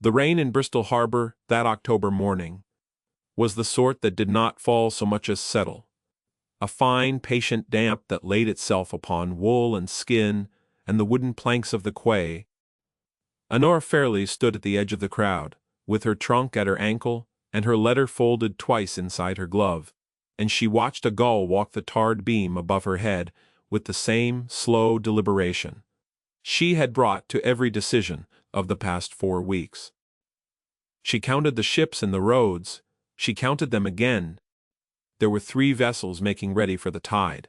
The rain in Bristol Harbor that October morning was the sort that did not fall so much as settle, a fine, patient damp that laid itself upon wool and skin and the wooden planks of the quay. Honora Fairley stood at the edge of the crowd, with her trunk at her ankle and her letter folded twice inside her glove, and she watched a gull walk the tarred beam above her head with the same slow deliberation she had brought to every decision of the past 4 weeks. She counted the ships in the roads, she counted them again. There were 3 vessels making ready for the tide,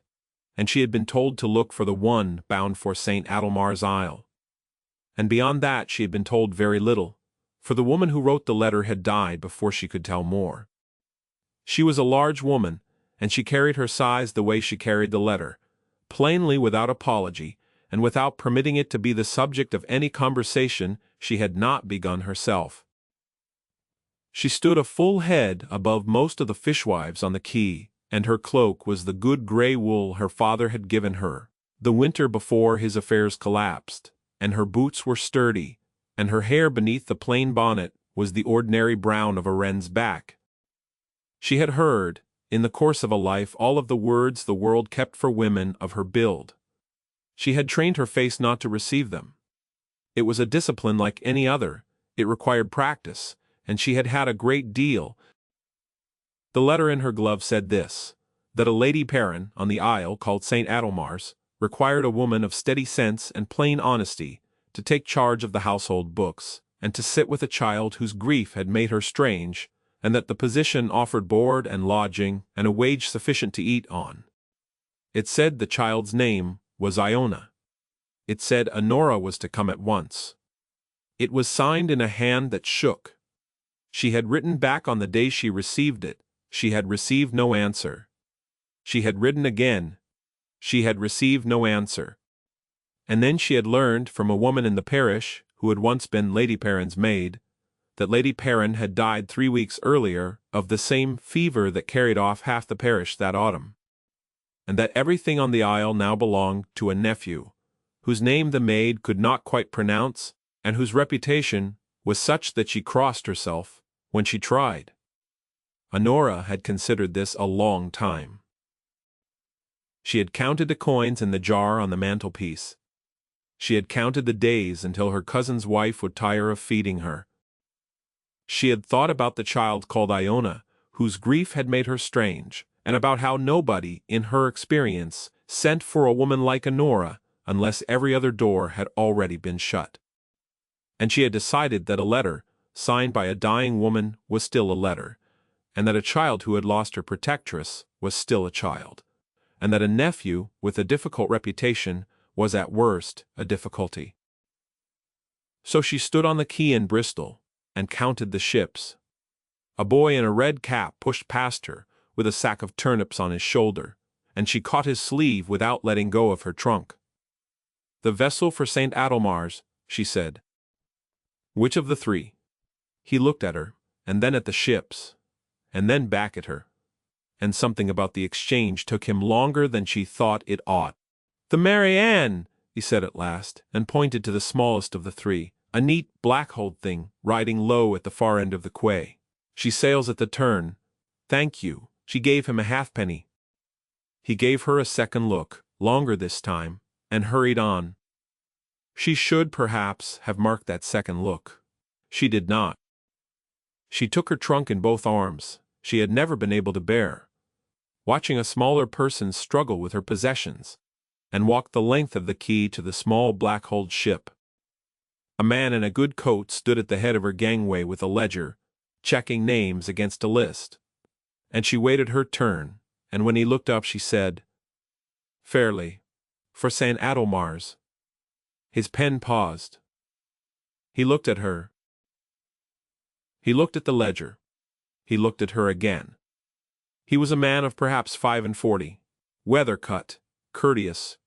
and she had been told to look for the one bound for St. Adelmar's Isle. And beyond that she had been told very little, for the woman who wrote the letter had died before she could tell more. She was a large woman, and she carried her size the way she carried the letter, plainly without apology, and without permitting it to be the subject of any conversation she had not begun herself. She stood a full head above most of the fishwives on the quay, and her cloak was the good gray wool her father had given her the winter before his affairs collapsed, and her boots were sturdy, and her hair beneath the plain bonnet was the ordinary brown of a wren's back. She had heard, in the course of a life, all of the words the world kept for women of her build. She had trained her face not to receive them. It was a discipline like any other, it required practice, and she had had a great deal. The letter in her glove said this, that a lady Perrin on the isle called St. Adelmar's required a woman of steady sense and plain honesty to take charge of the household books, and to sit with a child whose grief had made her strange, and that the position offered board and lodging and a wage sufficient to eat on. It said the child's name was Iona. It said Honora was to come at once. It was signed in a hand that shook. She had written back on the day she received it. She had received no answer. She had written again. She had received no answer. And then she had learned from a woman in the parish, who had once been Lady Perrin's maid, that Lady Perrin had died 3 weeks earlier of the same fever that carried off half the parish that autumn, and that everything on the isle now belonged to a nephew, whose name the maid could not quite pronounce, and whose reputation was such that she crossed herself when she tried. Honora had considered this a long time. She had counted the coins in the jar on the mantelpiece. She had counted the days until her cousin's wife would tire of feeding her. She had thought about the child called Iona, whose grief had made her strange, and about how nobody, in her experience, sent for a woman like Honora unless every other door had already been shut. And she had decided that a letter, signed by a dying woman, was still a letter, and that a child who had lost her protectress was still a child, and that a nephew with a difficult reputation was at worst a difficulty. So she stood on the quay in Bristol and counted the ships. A boy in a red cap pushed past her with a sack of turnips on his shoulder, and she caught his sleeve without letting go of her trunk. "The vessel for St. Adelmar's," she said. "Which of the 3? He looked at her, and then at the ships, and then back at her, and something about the exchange took him longer than she thought it ought. "The Mary Ann," he said at last, and pointed to the smallest of the 3, a neat, black-hulled thing, riding low at the far end of the quay. "She sails at the turn." "Thank you." She gave him a halfpenny. He gave her a second look, longer this time, and hurried on. She should, perhaps, have marked that second look. She did not. She took her trunk in both arms. She had never been able to bear, watching a smaller person struggle with her possessions, and walked the length of the quay to the small black-hulled ship. A man in a good coat stood at the head of her gangway with a ledger, checking names against a list. And she waited her turn, and when he looked up she said, "Fairly, for St. Adelmar's." His pen paused. He looked at her. He looked at the ledger. He looked at her again. He was a man of perhaps 45, weather-cut, courteous.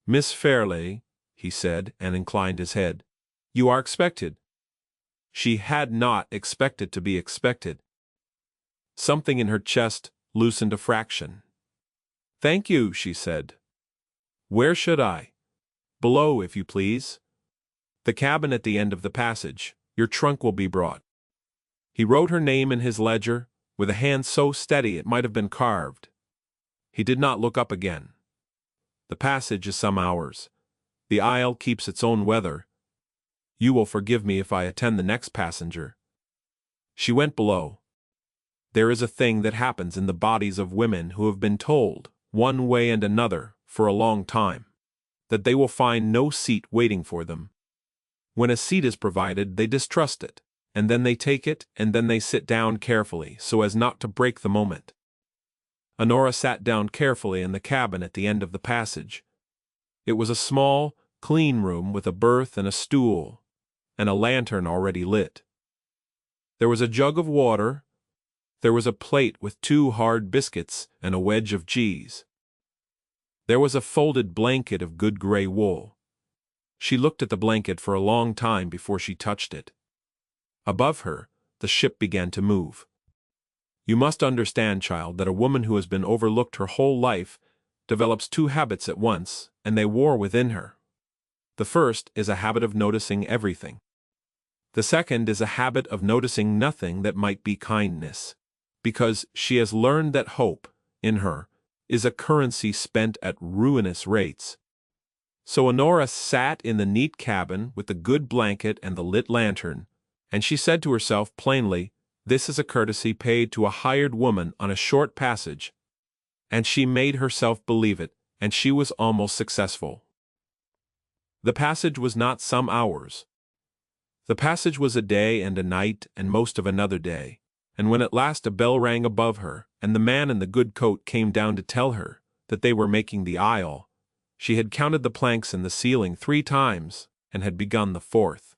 "Miss Fairley," he said, and inclined his head. "You are expected." She had not expected to be expected. Something in her chest loosened a fraction. "Thank you," she said. "Where should I?" "Below, if you please. The cabin at the end of the passage. Your trunk will be brought." He wrote her name in his ledger, with a hand so steady it might have been carved. He did not look up again. The passage is some hours. The aisle keeps its own weather. You will forgive me if I attend the next passenger. She went below. There is a thing that happens in the bodies of women who have been told, one way and another, for a long time, that they will find no seat waiting for them. When a seat is provided, they distrust it, and then they take it, and then they sit down carefully so as not to break the moment. Honora sat down carefully in the cabin at the end of the passage. It was a small, clean room with a berth and a stool, and a lantern already lit. There was a jug of water. There was a plate with 2 hard biscuits and a wedge of cheese. There was a folded blanket of good gray wool. She looked at the blanket for a long time before she touched it. Above her, the ship began to move. You must understand, child, that a woman who has been overlooked her whole life develops 2 habits at once, and they war within her. The first is a habit of noticing everything. The second is a habit of noticing nothing that might be kindness, because she has learned that hope, in her, is a currency spent at ruinous rates. So Honora sat in the neat cabin with the good blanket and the lit lantern, and she said to herself plainly, "This is a courtesy paid to a hired woman on a short passage," and she made herself believe it, and she was almost successful. The passage was not some hours. The passage was a day and a night and most of another day, and when at last a bell rang above her, and the man in the good coat came down to tell her that they were making the aisle, she had counted the planks in the ceiling 3 times, and had begun the 4th.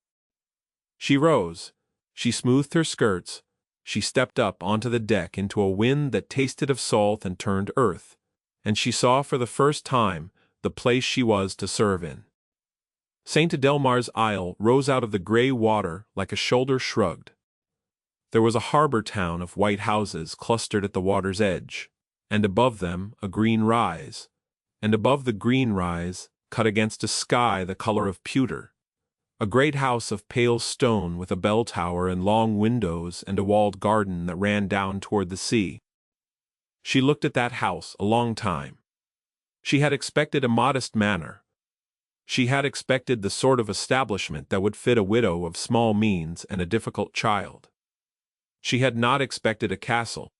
She rose, she smoothed her skirts, she stepped up onto the deck into a wind that tasted of salt and turned earth, and she saw for the first time the place she was to serve in. St. Adelmar's Isle rose out of the gray water like a shoulder shrugged. There was a harbor town of white houses clustered at the water's edge, and above them a green rise, and above the green rise, cut against a sky the color of pewter, a great house of pale stone with a bell tower and long windows and a walled garden that ran down toward the sea. She looked at that house a long time. She had expected a modest manor. She had expected the sort of establishment that would fit a widow of small means and a difficult child. She had not expected a castle.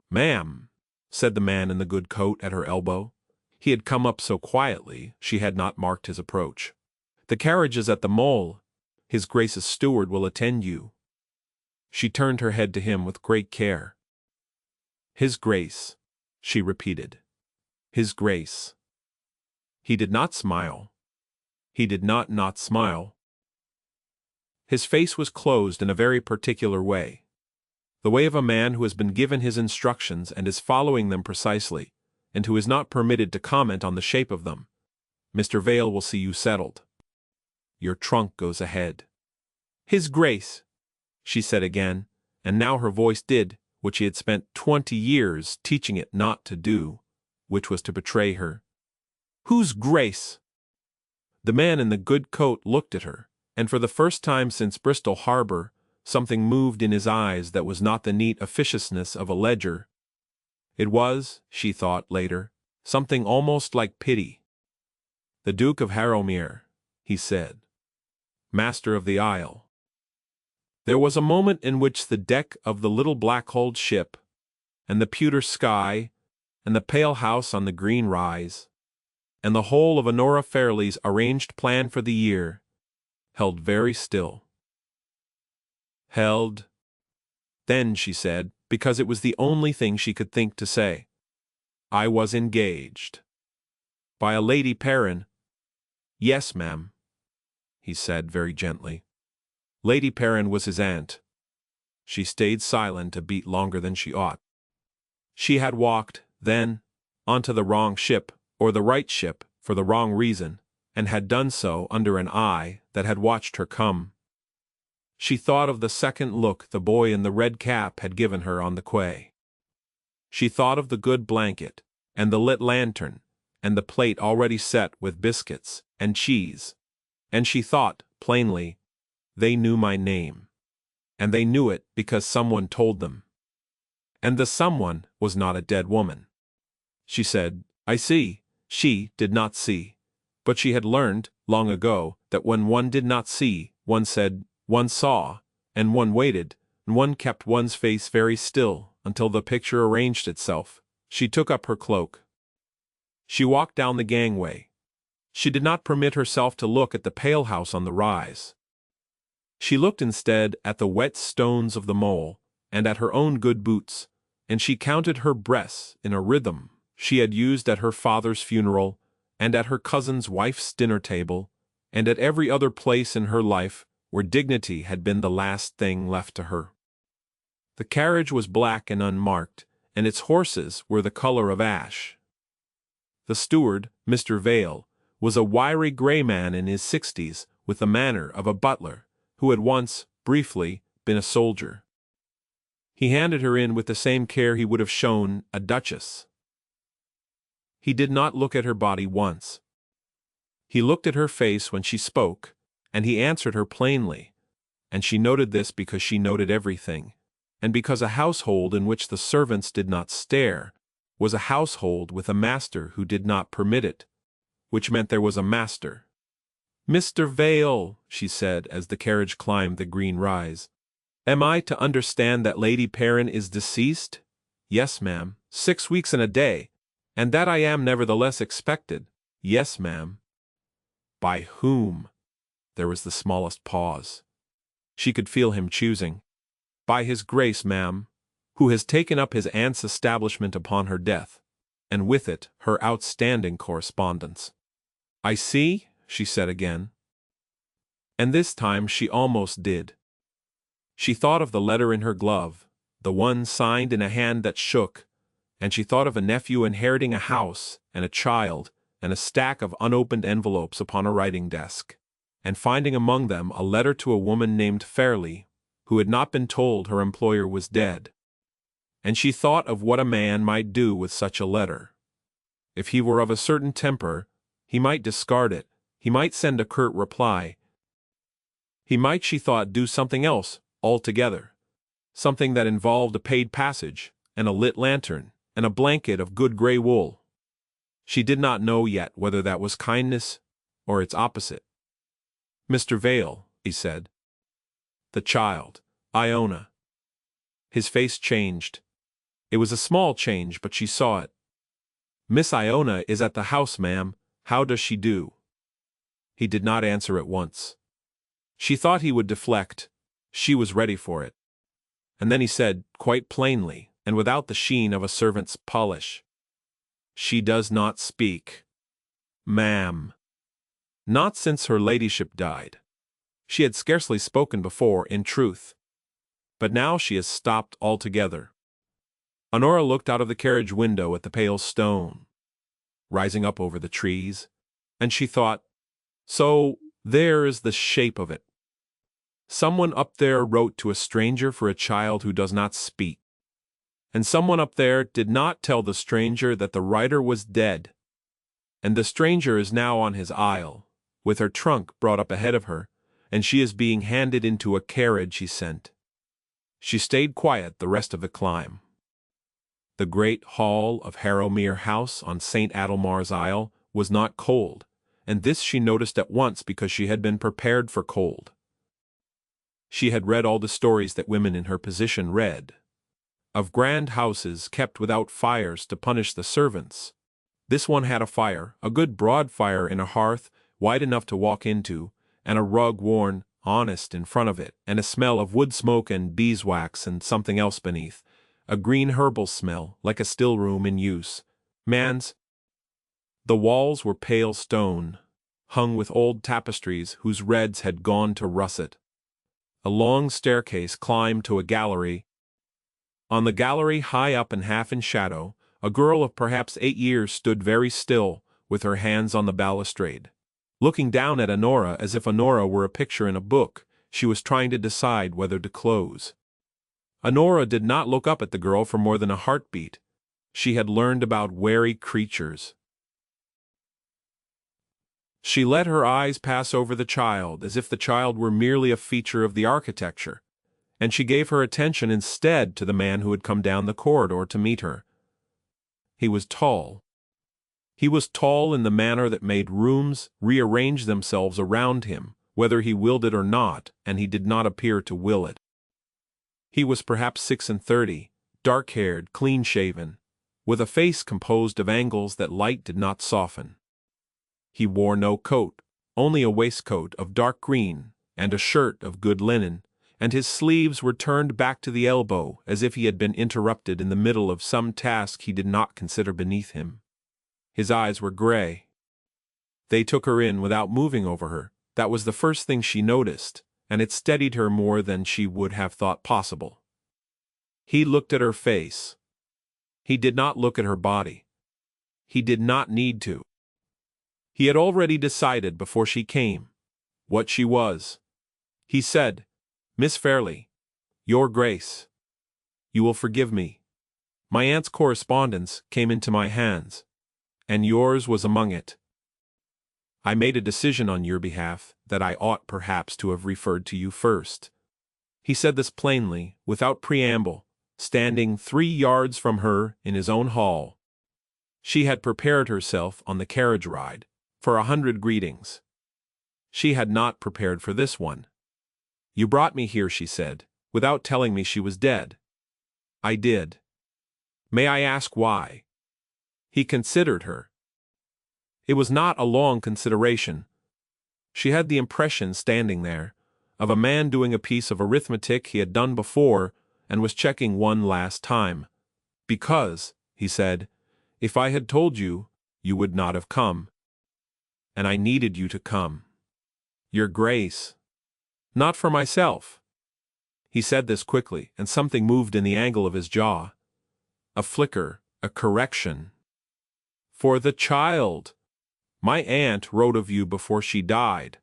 "Ma'am," said the man in the good coat at her elbow. He had come up so quietly she had not marked his approach. "The carriage is at the mole. His Grace's steward will attend you." She turned her head to him with great care. "His Grace," she repeated. "His Grace." He did not smile. He did not smile. His face was closed in a very particular way. The way of a man who has been given his instructions and is following them precisely, and who is not permitted to comment on the shape of them. "Mr. Vale will see you settled. Your trunk goes ahead." "His Grace," she said again, and now her voice did what she had spent 20 years teaching it not to do, which was to betray her. "Whose Grace?" The man in the good coat looked at her, and for the first time since Bristol Harbor, something moved in his eyes that was not the neat officiousness of a ledger. It was, she thought later, something almost like pity. "The Duke of Harrowmere," he said. "Master of the Isle." There was a moment in which the deck of the little black-hulled ship, and the pewter sky, and the pale house on the green rise, and the whole of Honora Fairley's arranged plan for the year, held very still. Held. Then she said, because it was the only thing she could think to say, "I was engaged." "By a Lady Perrin?" "Yes, ma'am," he said very gently. Lady Perrin was his aunt. She stayed silent a beat longer than she ought. She had walked, then, onto the wrong ship, or the right ship, for the wrong reason, and had done so under an eye that had watched her come. She thought of the second look the boy in the red cap had given her on the quay. She thought of the good blanket, and the lit lantern, and the plate already set with biscuits and cheese, and she thought, plainly, they knew my name. And they knew it because someone told them. And the someone was not a dead woman. She said, I see. She did not see. But she had learned, long ago, that when one did not see, one said, one saw, and one waited, and one kept one's face very still, until the picture arranged itself. She took up her cloak. She walked down the gangway. She did not permit herself to look at the pale house on the rise. She looked instead at the wet stones of the mole, and at her own good boots, and she counted her breaths in a rhythm she had used at her father's funeral, and at her cousin's wife's dinner table, and at every other place in her life where dignity had been the last thing left to her. The carriage was black and unmarked, and its horses were the color of ash. The steward, Mr. Vale, was a wiry gray man in his 60s, with the manner of a butler, who had once, briefly, been a soldier. He handed her in with the same care he would have shown a duchess. He did not look at her body once. He looked at her face when she spoke, and he answered her plainly, and she noted this because she noted everything, and because a household in which the servants did not stare was a household with a master who did not permit it, which meant there was a master. Mr. Vale, she said as the carriage climbed the green rise, am I to understand that Lady Perrin is deceased? Yes, ma'am, 6 weeks and a day, and that I am nevertheless expected. Yes, ma'am. By whom? There was the smallest pause. She could feel him choosing. By his grace, ma'am, who has taken up his aunt's establishment upon her death, and with it her outstanding correspondence. I see, she said again. And this time she almost did. She thought of the letter in her glove, the one signed in a hand that shook, and she thought of a nephew inheriting a house and a child and a stack of unopened envelopes upon a writing desk, and finding among them a letter to a woman named Fairley, who had not been told her employer was dead. And she thought of what a man might do with such a letter. If he were of a certain temper, he might discard it, he might send a curt reply. He might, she thought, do something else altogether, something that involved a paid passage, and a lit lantern, and a blanket of good gray wool. She did not know yet whether that was kindness or its opposite. Mr. Vale, he said. The child, Iona. His face changed. It was a small change, but she saw it. Miss Iona is at the house, ma'am. How does she do? He did not answer at once. She thought he would deflect. She was ready for it. And then he said, quite plainly, and without the sheen of a servant's polish, she does not speak. Ma'am. Not since her ladyship died. She had scarcely spoken before, in truth. But now she has stopped altogether. Honora looked out of the carriage window at the pale stone, rising up over the trees, and she thought, so there is the shape of it. Someone up there wrote to a stranger for a child who does not speak. And someone up there did not tell the stranger that the writer was dead. And the stranger is now on his aisle, with her trunk brought up ahead of her, and she is being handed into a carriage he sent. She stayed quiet the rest of the climb. The great hall of Harrowmere House on St. Adelmar's Isle was not cold, and this she noticed at once because she had been prepared for cold. She had read all the stories that women in her position read, of grand houses kept without fires to punish the servants. This one had a fire, a good broad fire in a hearth wide enough to walk into, and a rug worn, honest, in front of it, and a smell of wood smoke and beeswax and something else beneath, a green herbal smell, like a still room in use. Man's. The walls were pale stone, hung with old tapestries whose reds had gone to russet. A long staircase climbed to a gallery. On the gallery, high up and half in shadow, a girl of perhaps 8 years stood very still, with her hands on the balustrade. Looking down at Honora as if Honora were a picture in a book, she was trying to decide whether to close. Honora did not look up at the girl for more than a heartbeat. She had learned about wary creatures. She let her eyes pass over the child as if the child were merely a feature of the architecture, and she gave her attention instead to the man who had come down the corridor to meet her. He was tall. He was tall in the manner that made rooms rearrange themselves around him, whether he willed it or not, and he did not appear to will it. He was perhaps 36, dark-haired, clean-shaven, with a face composed of angles that light did not soften. He wore no coat, only a waistcoat of dark green, and a shirt of good linen, and his sleeves were turned back to the elbow as if he had been interrupted in the middle of some task he did not consider beneath him. His eyes were gray. They took her in without moving over her. That was the first thing she noticed, and it steadied her more than she would have thought possible. He looked at her face. He did not look at her body. He did not need to. He had already decided before she came what she was. He said, "Miss Fairley, Your Grace, you will forgive me. My aunt's correspondence came into my hands, and yours was among it. I made a decision on your behalf that I ought perhaps to have referred to you first." He said this plainly, without preamble, standing 3 yards from her in his own hall. She had prepared herself on the carriage ride for 100 greetings. She had not prepared for this one. "You brought me here," she said, "without telling me she was dead." "I did." "May I ask why?" He considered her. It was not a long consideration. She had the impression, standing there, of a man doing a piece of arithmetic he had done before and was checking one last time. "Because," he said, "if I had told you, you would not have come. And I needed you to come. Your Grace. Not for myself." He said this quickly, and something moved in the angle of his jaw. A flicker, a correction. "For the child. My aunt wrote of you before she died.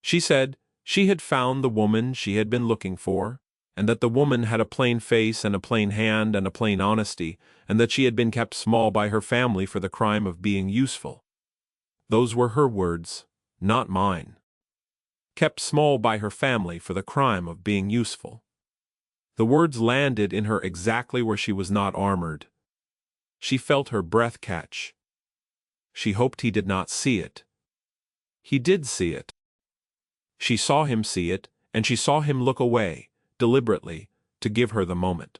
She said she had found the woman she had been looking for, and that the woman had a plain face and a plain hand and a plain honesty, and that she had been kept small by her family for the crime of being useful. Those were her words, not mine. Kept small by her family for the crime of being useful. The words landed in her exactly where she was not armored. She felt her breath catch. She hoped he did not see it. He did see it. She saw him see it, and she saw him look away, deliberately, to give her the moment.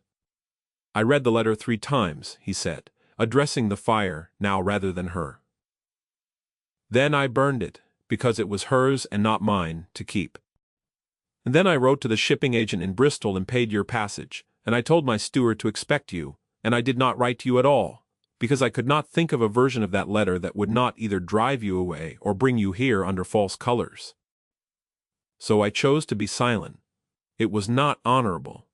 "I read the letter 3 times, he said, addressing the fire now rather than her. "Then I burned it, because it was hers and not mine to keep. And then I wrote to the shipping agent in Bristol and paid your passage, and I told my steward to expect you, and I did not write to you at all, because I could not think of a version of that letter that would not either drive you away or bring you here under false colors. So I chose to be silent. It was not honorable.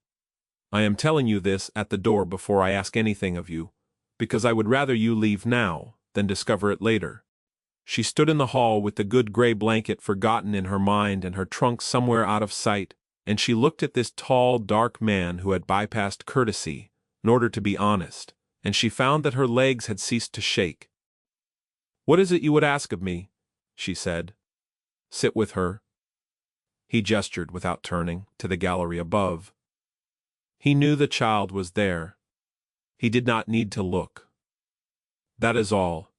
I am telling you this at the door before I ask anything of you, because I would rather you leave now than discover it later." She stood in the hall with the good gray blanket forgotten in her mind and her trunk somewhere out of sight, and she looked at this tall, dark man who had bypassed courtesy in order to be honest, and she found that her legs had ceased to shake. "What is it you would ask of me?" she said. "Sit with her." He gestured without turning to the gallery above. He knew the child was there. He did not need to look. "That is all.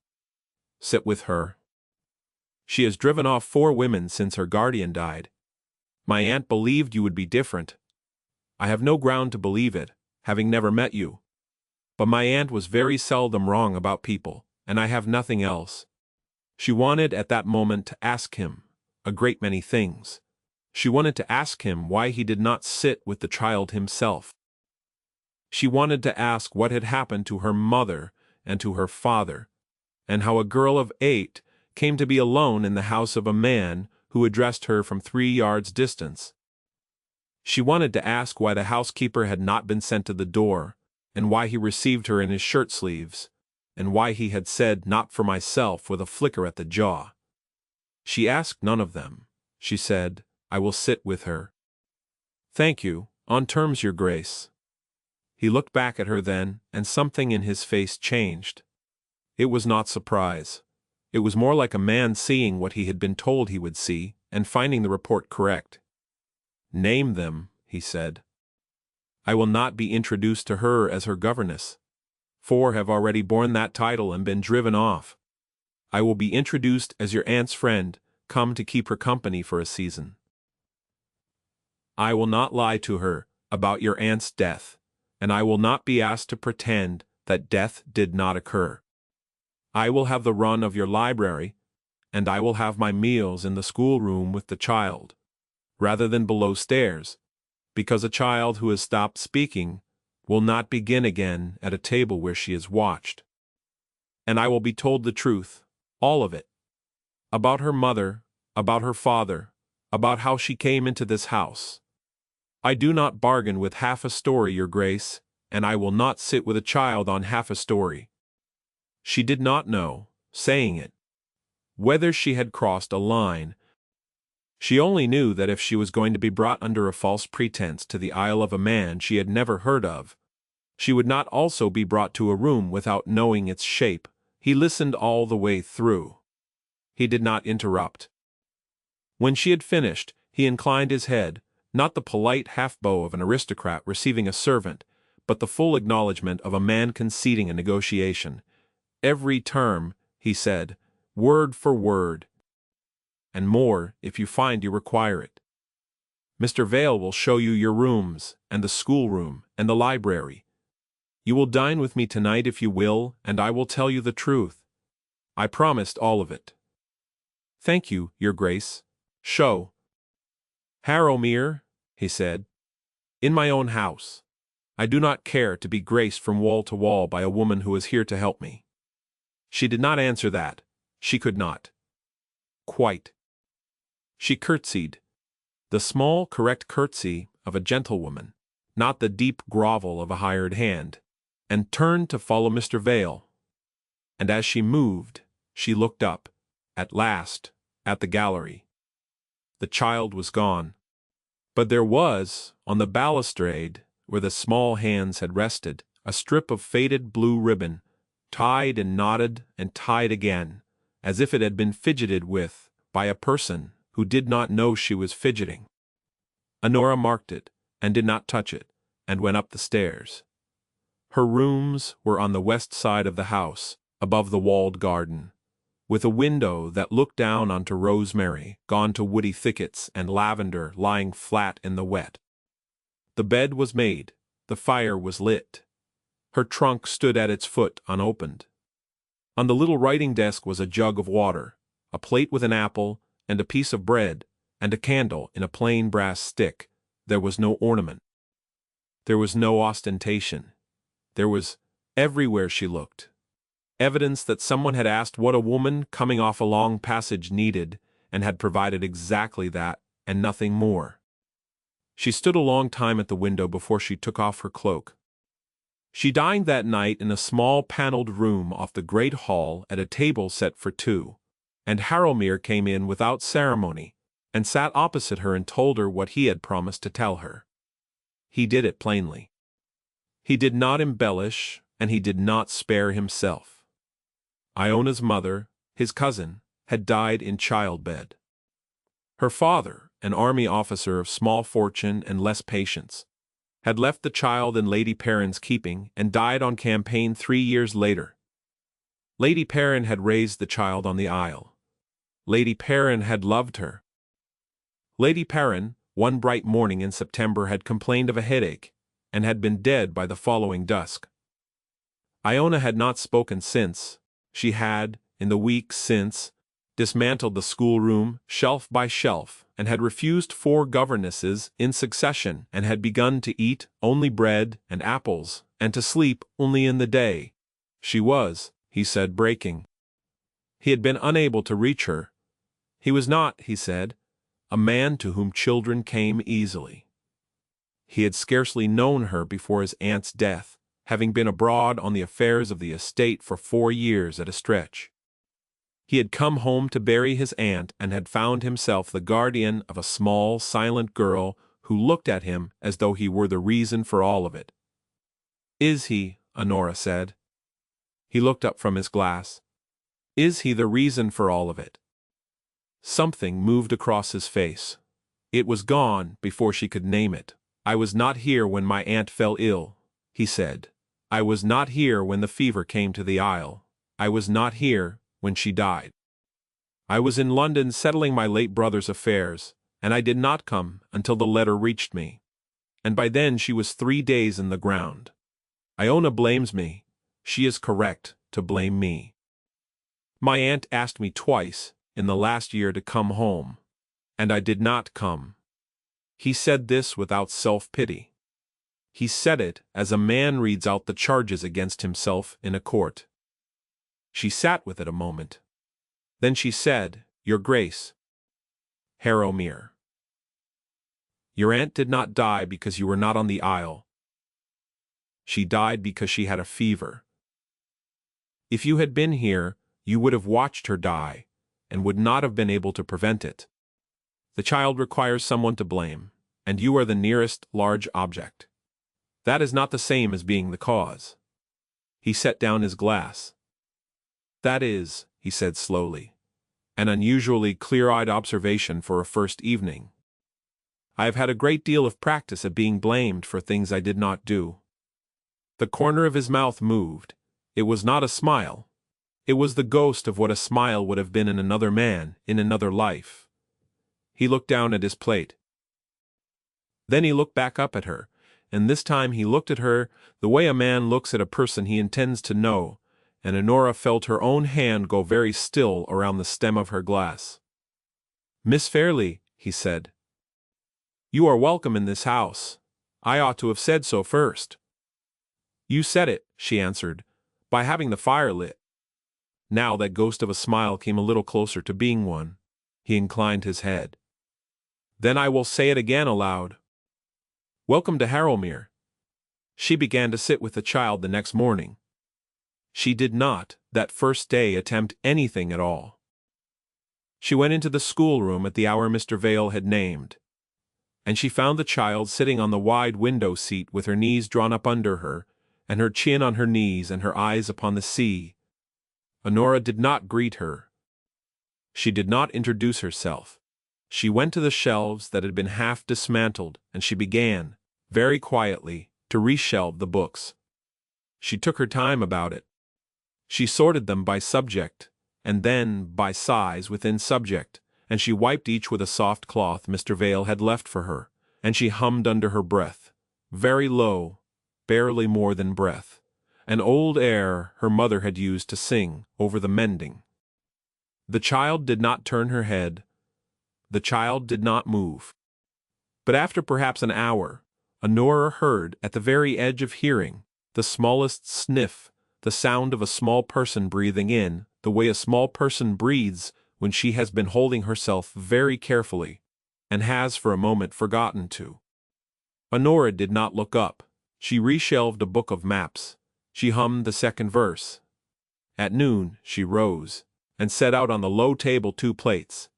Sit with her. She has driven off 4 women since her guardian died. My aunt believed you would be different. I have no ground to believe it, having never met you. But my aunt was very seldom wrong about people, and I have nothing else." She wanted at that moment to ask him a great many things. She wanted to ask him why he did not sit with the child himself. She wanted to ask what had happened to her mother and to her father, and how a girl of 8 came to be alone in the house of a man who addressed her from 3 yards distance. She wanted to ask why the housekeeper had not been sent to the door, and why he received her in his shirt sleeves, and why he had said "not for myself" with a flicker at the jaw. She asked none of them. She said, "I will sit with her." "Thank you, on terms, Your Grace." He looked back at her then, and something in his face changed. It was not surprise. It was more like a man seeing what he had been told he would see, and finding the report correct. "Name them," he said. "I will not be introduced to her as her governess. 4 have already borne that title and been driven off. I will be introduced as your aunt's friend, come to keep her company for a season. I will not lie to her about your aunt's death, and I will not be asked to pretend that death did not occur. I will have the run of your library, and I will have my meals in the schoolroom with the child, rather than below stairs, because a child who has stopped speaking will not begin again at a table where she is watched. And I will be told the truth, all of it, about her mother, about her father, about how she came into this house. I do not bargain with half a story, Your Grace, and I will not sit with a child on half a story." She did not know, saying it, whether she had crossed a line. She only knew that if she was going to be brought under a false pretense to the Isle of a man she had never heard of, she would not also be brought to a room without knowing its shape. He listened all the way through. He did not interrupt. When she had finished, he inclined his head, not the polite half-bow of an aristocrat receiving a servant, but the full acknowledgment of a man conceding a negotiation. "Every term," he said, "word for word, and more if you find you require it. Mr. Vale will show you your rooms, and the schoolroom, and the library. You will dine with me tonight if you will, and I will tell you the truth. I promised all of it." "Thank you, Your Grace. Show." "Harrowmere," he said, "in my own house. I do not care to be graced from wall to wall by a woman who is here to help me." She did not answer that. She could not. Quite. She curtsied, the small, correct curtsy of a gentlewoman, not the deep grovel of a hired hand, and turned to follow Mr. Vale. And as she moved, she looked up, at last, at the gallery. The child was gone. But there was, on the balustrade, where the small hands had rested, a strip of faded blue ribbon, tied and knotted and tied again, as if it had been fidgeted with by a person who did not know she was fidgeting. Honora marked it, and did not touch it, and went up the stairs. Her rooms were on the west side of the house, above the walled garden, with a window that looked down onto rosemary, gone to woody thickets, and lavender lying flat in the wet. The bed was made, the fire was lit. Her trunk stood at its foot unopened. On the little writing desk was a jug of water, a plate with an apple, and a piece of bread, and a candle in a plain brass stick. There was no ornament. There was no ostentation. There was, everywhere she looked, evidence that someone had asked what a woman coming off a long passage needed, and had provided exactly that, and nothing more. She stood a long time at the window before she took off her cloak. She dined that night in a small paneled room off the great hall at a table set for 2, and Harrowmere came in without ceremony, and sat opposite her and told her what he had promised to tell her. He did it plainly. He did not embellish, and he did not spare himself. Iona's mother, his cousin, had died in childbed. Her father, an army officer of small fortune and less patience, had left the child in Lady Perrin's keeping and died on campaign 3 years later. Lady Perrin had raised the child on the Isle. Lady Perrin had loved her. Lady Perrin, one bright morning in September, had complained of a headache, and had been dead by the following dusk. Iona had not spoken since. She had, in the week since, dismantled the schoolroom, shelf by shelf, and had refused 4 governesses in succession, and had begun to eat only bread and apples, and to sleep only in the day. She was, he said, breaking. He had been unable to reach her. He was not, he said, a man to whom children came easily. He had scarcely known her before his aunt's death, having been abroad on the affairs of the estate for 4 years at a stretch. He had come home to bury his aunt and had found himself the guardian of a small, silent girl who looked at him as though he were the reason for all of it. "Is he?" Honora said. He looked up from his glass. Is he the reason for all of it? Something moved across his face. It was gone before she could name it. I was not here when my aunt fell ill, he said. I was not here when the fever came to the Isle. I was not here when she died. I was in London settling my late brother's affairs, and I did not come until the letter reached me. And by then she was 3 days in the ground. Iona blames me. She is correct to blame me. My aunt asked me twice in the last year to come home, and I did not come. He said this without self-pity. He said it as a man reads out the charges against himself in a court. She sat with it a moment. Then she said, Your Grace, Harrowmere, your aunt did not die because you were not on the Isle. She died because she had a fever. If you had been here, you would have watched her die, and would not have been able to prevent it. The child requires someone to blame, and you are the nearest large object. That is not the same as being the cause. He set down his glass. That is, he said slowly, an unusually clear-eyed observation for a first evening. I have had a great deal of practice at being blamed for things I did not do. The corner of his mouth moved. It was not a smile. It was the ghost of what a smile would have been in another man, in another life. He looked down at his plate. Then he looked back up at her, and this time he looked at her the way a man looks at a person he intends to know, and Honora felt her own hand go very still around the stem of her glass. Miss Fairley, he said, you are welcome in this house. I ought to have said so first. You said it, she answered, by having the fire lit. Now that ghost of a smile came a little closer to being one. He inclined his head. Then I will say it again aloud. Welcome to Harrowmere. She began to sit with the child the next morning. She did not, that first day, attempt anything at all. She went into the schoolroom at the hour Mr. Vale had named, and she found the child sitting on the wide window seat with her knees drawn up under her, and her chin on her knees and her eyes upon the sea. Honora did not greet her. She did not introduce herself. She went to the shelves that had been half dismantled, and she began, very quietly, to reshelve the books. She took her time about it. She sorted them by subject, and then by size within subject, and she wiped each with a soft cloth Mr. Vale had left for her, and she hummed under her breath, very low, barely more than breath, an old air her mother had used to sing over the mending. The child did not turn her head. The child did not move. But after perhaps an hour, Honora heard, at the very edge of hearing, the smallest sniff, the sound of a small person breathing in, the way a small person breathes when she has been holding herself very carefully, and has for a moment forgotten to. Honora did not look up. She reshelved a book of maps. She hummed the second verse. At noon, she rose, and set out on the low table 2 plates.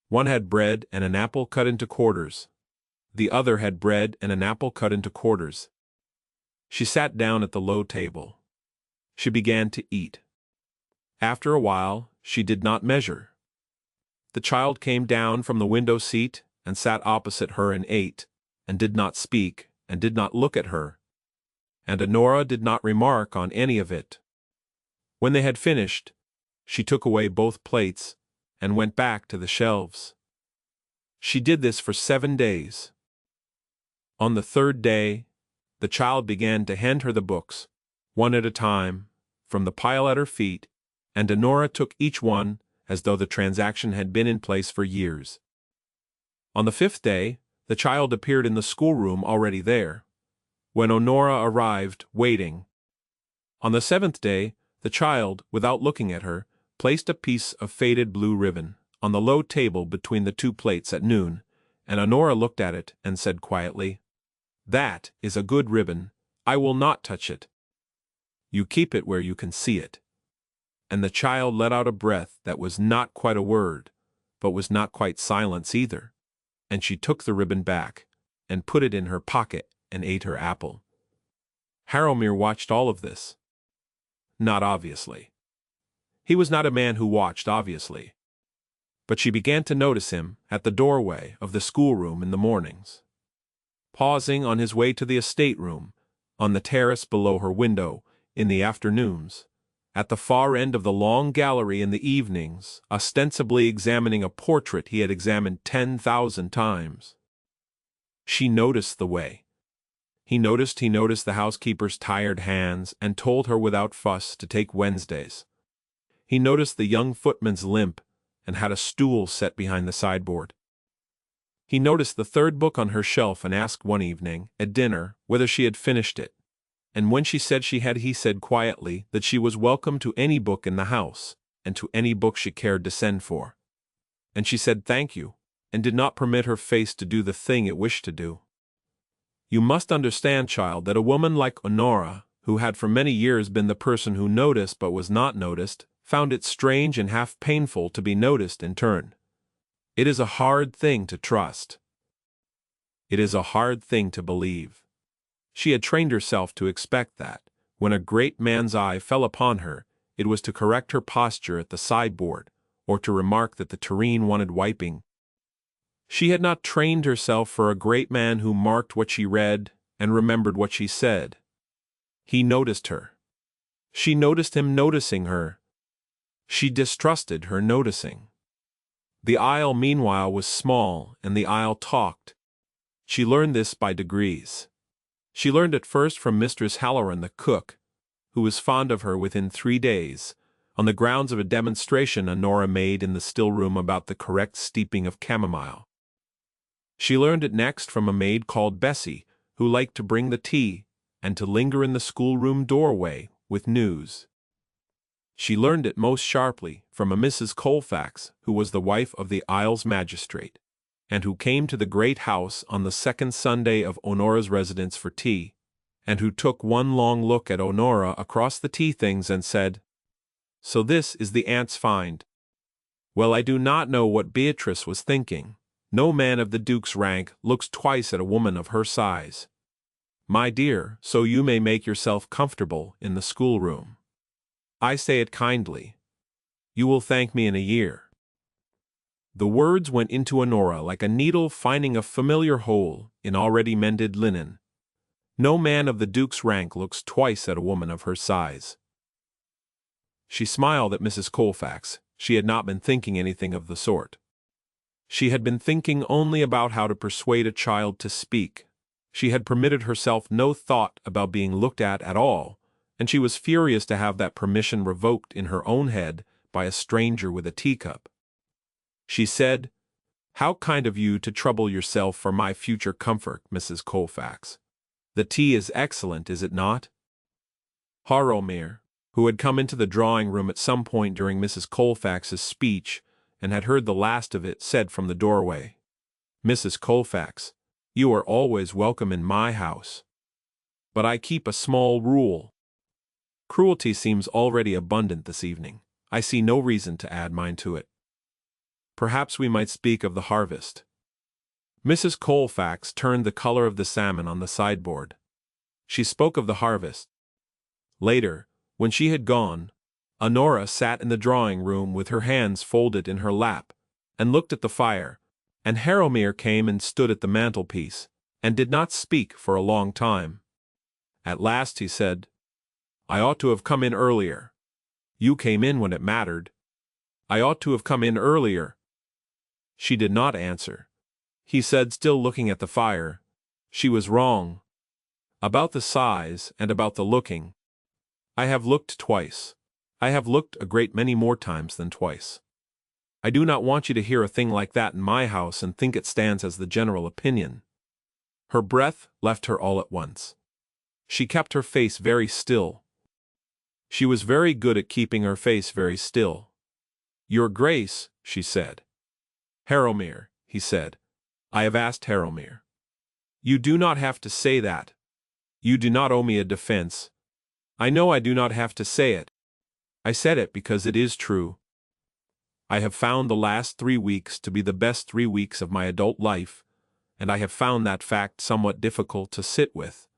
One had bread and an apple cut into quarters. The other had bread and an apple cut into quarters. She sat down at the low table. She began to eat. After a while, she did not measure. The child came down from the window seat and sat opposite her and ate, and did not speak, and did not look at her. And Honora did not remark on any of it. When they had finished, she took away both plates and went back to the shelves. She did this for 7 days. On the 3rd day, the child began to hand her the books, one at a time, from the pile at her feet, and Honora took each one as though the transaction had been in place for years. On the 5th day, the child appeared in the schoolroom already there, when Honora arrived, waiting. On the 7th day, the child, without looking at her, placed a piece of faded blue ribbon on the low table between the 2 plates at noon, and Honora looked at it and said quietly, "That is a good ribbon. I will not touch it. You keep it where you can see it." And the child let out a breath that was not quite a word, but was not quite silence either, and she took the ribbon back, and put it in her pocket, and ate her apple. Harrowmere watched all of this. Not obviously. He was not a man who watched, obviously. But she began to notice him at the doorway of the schoolroom in the mornings, pausing on his way to the estate room, on the terrace below her window in the afternoons, at the far end of the long gallery in the evenings, ostensibly examining a portrait he had examined 10,000 times. She noticed the way. He noticed the housekeeper's tired hands and told her without fuss to take Wednesdays. He noticed the young footman's limp and had a stool set behind the sideboard. He noticed the third book on her shelf and asked one evening, at dinner, whether she had finished it. And when she said she had, he said quietly that she was welcome to any book in the house, and to any book she cared to send for. And she said thank you, and did not permit her face to do the thing it wished to do. You must understand, child, that a woman like Honora, who had for many years been the person who noticed but was not noticed, found it strange and half painful to be noticed in turn. It is a hard thing to trust. It is a hard thing to believe. She had trained herself to expect that, when a great man's eye fell upon her, it was to correct her posture at the sideboard, or to remark that the tureen wanted wiping. She had not trained herself for a great man who marked what she read and remembered what she said. He noticed her. She noticed him noticing her. She distrusted her noticing. The aisle, meanwhile, was small, and the aisle talked. She learned this by degrees. She learned at first from Mistress Halloran, the cook, who was fond of her within 3 days, on the grounds of a demonstration Honora made in the still room about the correct steeping of chamomile. She learned it next from a maid called Bessie, who liked to bring the tea, and to linger in the schoolroom doorway with news. She learned it most sharply from a Mrs. Colfax, who was the wife of the Isles magistrate, and who came to the great house on the second Sunday of Honora's residence for tea, and who took one long look at Honora across the tea-things and said, "So this is the aunt's find." Well, I do not know what Beatrice was thinking. No man of the Duke's rank looks twice at a woman of her size. My dear, so you may make yourself comfortable in the schoolroom. I say it kindly. You will thank me in a year. The words went into Honora like a needle finding a familiar hole in already mended linen. No man of the Duke's rank looks twice at a woman of her size. She smiled at Mrs. Colfax. She had not been thinking anything of the sort. She had been thinking only about how to persuade a child to speak. She had permitted herself no thought about being looked at all, and she was furious to have that permission revoked in her own head by a stranger with a teacup. She said, "How kind of you to trouble yourself for my future comfort, Mrs. Colfax. The tea is excellent, is it not?" Harrowmere, who had come into the drawing-room at some point during Mrs. Colfax's speech, and had heard the last of it, said from the doorway, "Mrs. Colfax, you are always welcome in my house. But I keep a small rule. Cruelty seems already abundant this evening. I see no reason to add mine to it. Perhaps we might speak of the harvest." Mrs. Colfax turned the color of the salmon on the sideboard. She spoke of the harvest. Later, when she had gone, Honora sat in the drawing-room with her hands folded in her lap, and looked at the fire, and Harrowmere came and stood at the mantelpiece, and did not speak for a long time. At last he said, "I ought to have come in earlier. You came in when it mattered. I ought to have come in earlier." She did not answer. He said, still looking at the fire, "She was wrong. About the size and about the looking. I have looked twice. I have looked a great many more times than twice. I do not want you to hear a thing like that in my house and think it stands as the general opinion." Her breath left her all at once. She kept her face very still. She was very good at keeping her face very still. "Your Grace," she said. "Harrowmere," he said. "I have asked Harrowmere." "You do not have to say that. You do not owe me a defense. I know I do not have to say it. I said it because it is true. I have found the last 3 weeks to be the best 3 weeks of my adult life, and I have found that fact somewhat difficult to sit with.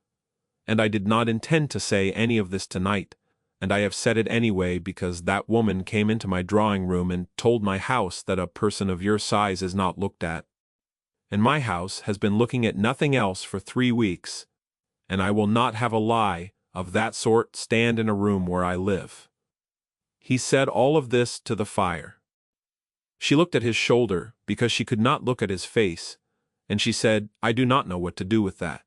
And I did not intend to say any of this tonight, and I have said it anyway because that woman came into my drawing room and told my house that a person of your size is not looked at. And my house has been looking at nothing else for 3 weeks, and I will not have a lie of that sort stand in a room where I live." He said all of this to the fire. She looked at his shoulder because she could not look at his face, and she said, "I do not know what to do with that."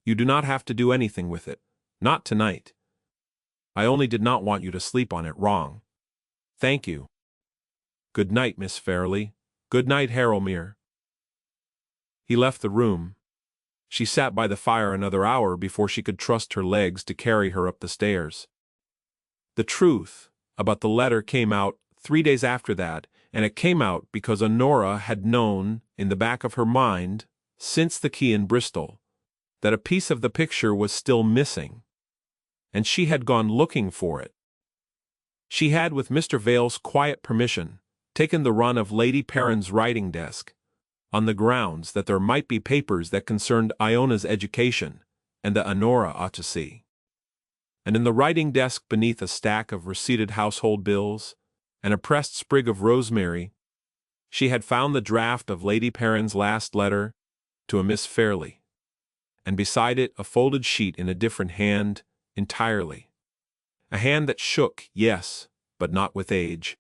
"You do not have to do anything with it. Not tonight. I only did not want you to sleep on it wrong. Thank you. Good night, Miss Fairley. Good night, Harrowmere." He left the room. She sat by the fire another hour before she could trust her legs to carry her up the stairs. The truth about the letter came out 3 days after that, and it came out because Honora had known, in the back of her mind, since the key in Bristol, that a piece of the picture was still missing, and she had gone looking for it. She had, with Mr. Vale's quiet permission, taken the run of Lady Perrin's writing desk, on the grounds that there might be papers that concerned Iona's education, and that Honora ought to see. And in the writing desk, beneath a stack of receipted household bills, and a pressed sprig of rosemary, she had found the draft of Lady Perrin's last letter to a Miss Fairley, and beside it a folded sheet in a different hand entirely. A hand that shook, yes, but not with age.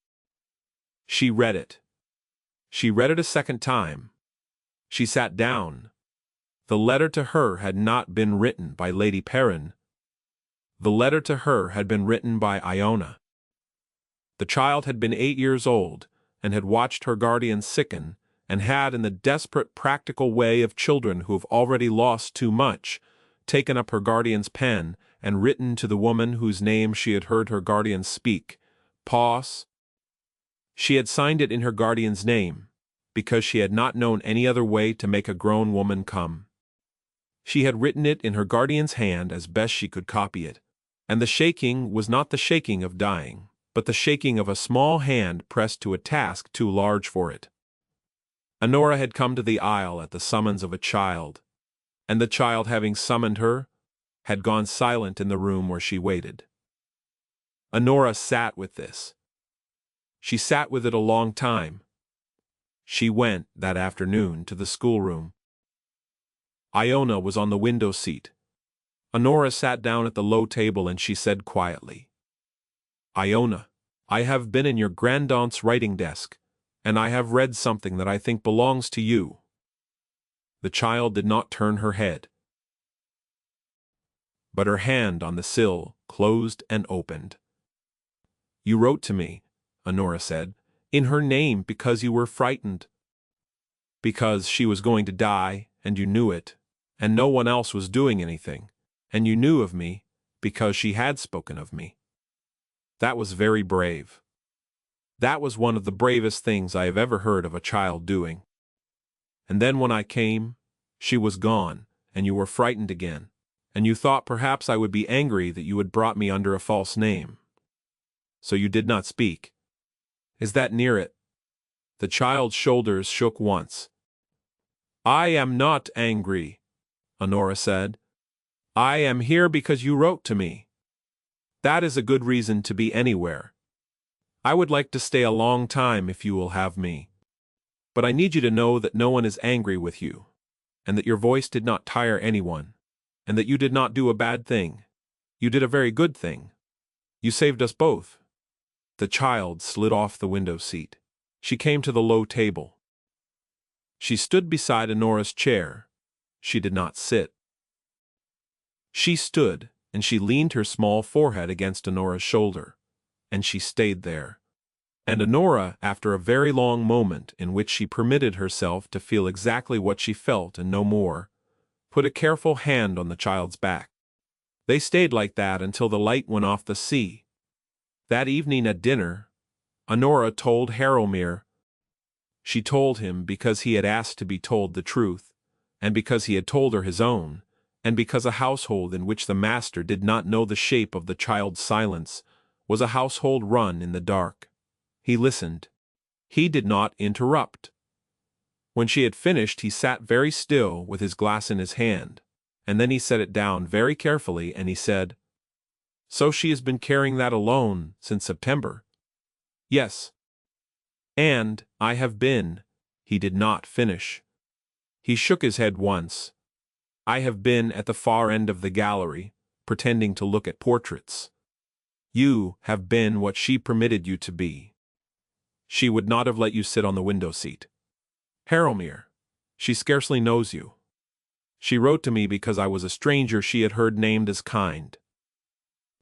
She read it. She read it a second time. She sat down. The letter to her had not been written by Lady Perrin. The letter to her had been written by Iona. The child had been 8 years old, and had watched her guardian sicken, and had, in the desperate practical way of children who have already lost too much, taken up her guardian's pen and written to the woman whose name she had heard her guardian speak, Pause. She had signed it in her guardian's name, because she had not known any other way to make a grown woman come. She had written it in her guardian's hand as best she could copy it, and the shaking was not the shaking of dying, but the shaking of a small hand pressed to a task too large for it. Honora had come to the aisle at the summons of a child, and the child, having summoned her, had gone silent in the room where she waited. Honora sat with this. She sat with it a long time. She went, that afternoon, to the schoolroom. Iona was on the window seat. Honora sat down at the low table and she said quietly, "Iona, I have been in your grandaunt's writing desk, and I have read something that I think belongs to you." The child did not turn her head, but her hand on the sill closed and opened. "You wrote to me," Honora said, "in her name because you were frightened. Because she was going to die, and you knew it, and no one else was doing anything, and you knew of me, because she had spoken of me. That was very brave. That was one of the bravest things I have ever heard of a child doing. And then when I came, she was gone, and you were frightened again, and you thought perhaps I would be angry that you had brought me under a false name. So you did not speak. Is that near it?" The child's shoulders shook once. "I am not angry," Honora said. "I am here because you wrote to me. That is a good reason to be anywhere. I would like to stay a long time if you will have me. But I need you to know that no one is angry with you, and that your voice did not tire anyone, and that you did not do a bad thing. You did a very good thing. You saved us both." The child slid off the window seat. She came to the low table. She stood beside Honora's chair. She did not sit. She stood, and she leaned her small forehead against Honora's shoulder, and she stayed there. And Honora, after a very long moment in which she permitted herself to feel exactly what she felt and no more, put a careful hand on the child's back. They stayed like that until the light went off the sea. That evening at dinner, Honora told Harrowmere. She told him because he had asked to be told the truth, and because he had told her his own, and because a household in which the master did not know the shape of the child's silence was a household run in the dark. He listened. He did not interrupt. When she had finished, he sat very still with his glass in his hand, and then he set it down very carefully and he said, So she has been carrying that alone since September. Yes. And I have been. He did not finish. He shook his head once. I have been at the far end of the gallery, pretending to look at portraits. You have been what she permitted you to be. She would not have let you sit on the window seat. Harrowmere, she scarcely knows you. She wrote to me because I was a stranger she had heard named as kind.